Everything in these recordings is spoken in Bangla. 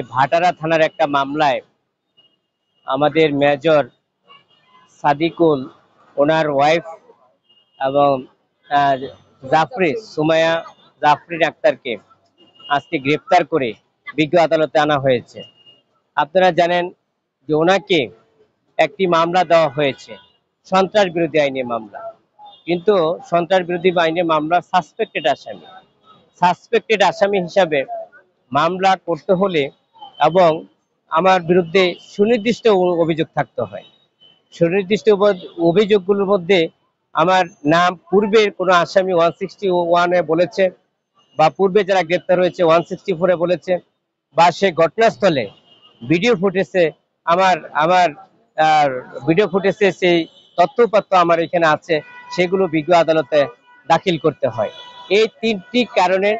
ভাটারা থানার একটা মামলায় আমাদের মেজর সাদিকুল, ওনার ওয়াইফ এবং সুমাইয়া জাফরিন আক্তারকে আজকে গ্রেপ্তার করে বিজ্ঞ আদালতে আনা হয়েছে। আপনারা জানেন যে ওনাকে একটি মামলা দেওয়া হয়েছে, সন্ত্রাস বিরোধী আইনে মামলা। কিন্তু সন্ত্রাস বিরোধী আইনে মামলা সাসপেক্টেড আসামি হিসাবে মামলা করতে হলে এবং আমার বিরুদ্ধে সুনির্দিষ্ট অভিযোগ থাকতে হয়। সুনির্দিষ্ট অভিযোগগুলোর মধ্যে আমার নাম পূর্বের কোনো আসামি 161-এ বলেছে, বা পূর্বে যারা গ্রেপ্তার হয়েছে 164-এ বলেছে, বা সে ঘটনাস্থলে ভিডিও ফুটেজে আমার আমার ভিডিও ফুটেজে সেই তথ্যপত্র আমার এখানে আছে, সেগুলো বিজ্ঞ আদালতে দাখিল করতে হয়। এই তিনটি কারণের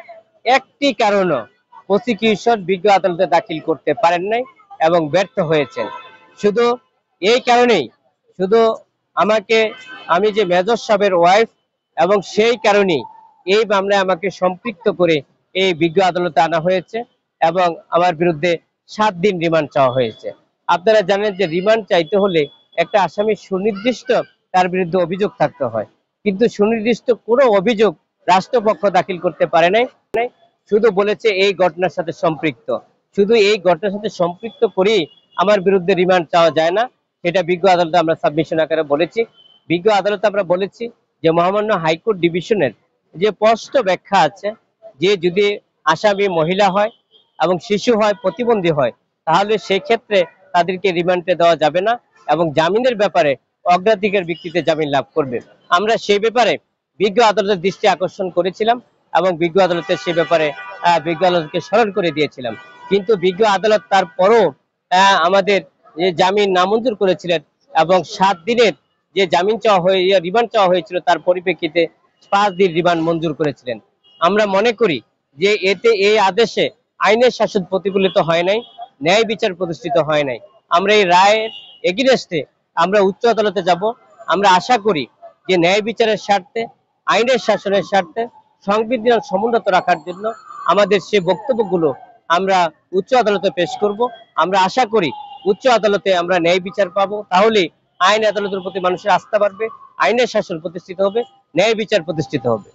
একটি কারণও প্রসিকিউশন বিজ্ঞ আদালতে দাখিল করতে পারেন নাই এবং ব্যর্থ হয়েছেন। শুধু এই কারণেই, শুধু আমি যে মেজর সাহেবের ওয়াইফ, এবং সেই কারণেই এই মামলায় আমাকে সম্পৃক্ত করে এই বিজ্ঞ আদালতে আনা হয়েছে এবং আমার বিরুদ্ধে 7 দিন রিমান্ড চাওয়া হয়েছে। আপনারা জানেন যে রিমান্ড চাইতে হলে একটা আসামি সুনির্দিষ্ট তার বিরুদ্ধে অভিযোগ থাকতে হয়, কিন্তু সুনির্দিষ্ট কোনো অভিযোগ রাষ্ট্রপক্ষ দাখিল করতে পারে নাই। শুধু বলেছে এই ঘটনার সাথে সম্পৃক্ত। শুধু এই ঘটনার সাথে সম্পৃক্ত করেই আমার বিরুদ্ধে রিমান্ড চাওয়া যায় না, এটা বিজ্ঞ আদালতে আমরা সাবমিশন আকারে বলেছি। বিজ্ঞ আদালতে আমরা বলেছি যে মহামান্য হাইকোর্ট ডিভিশনের যে স্পষ্ট ব্যাখ্যা আছে যে যদি আসামি মহিলা হয় এবং শিশু হয়, প্রতিবন্ধী হয়, তাহলে সেই ক্ষেত্রে তাদেরকে রিমান্ডে দেওয়া যাবে না এবং জামিনের ব্যাপারে অগ্রাধিকার ভিত্তিতে জামিন লাভ করবে। আমরা সেই ব্যাপারে বিজ্ঞ আদালতের দৃষ্টি আকর্ষণ করেছিলাম এবং বিজ্ঞ আদালতের সে ব্যাপারে বিজ্ঞ আদালতকে স্মরণ করে দিয়েছিলাম। কিন্তু বিজ্ঞ আদালত তারপরও আমাদের যে জামিন নামঞ্জুর করেছিলেন এবং 7 দিনের যে জামিন চাওয়া রিমান্ড চাওয়া হয়েছিল তার পরিপ্রেক্ষিতে 5 দিন রিমান্ড মঞ্জুর করেছিলেন। আমরা মনে করি যে এতে এই আদেশে আইনের শাসন প্রতিফলিত হয় নাই, ন্যায় বিচার প্রতিষ্ঠিত হয় নাই। আমরা এই রায়ের এগেইনস্টে আমরা উচ্চ আদালতে যাব। আমরা আশা করি যে ন্যায় বিচারের স্বার্থে, আইনের শাসনের স্বার্থে, সংবিধান সমুন্নত রাখার জন্য আমাদের সেই বক্তব্যগুলো আমরা উচ্চ আদালতে পেশ করব। আমরা আশা করি উচ্চ আদালতে আমরা ন্যায় বিচার পাবো, তাহলে আইন আদালতের প্রতি মানুষের আস্থা বাড়বে, আইনের শাসন প্রতিষ্ঠিত হবে, ন্যায় বিচার প্রতিষ্ঠিত হবে।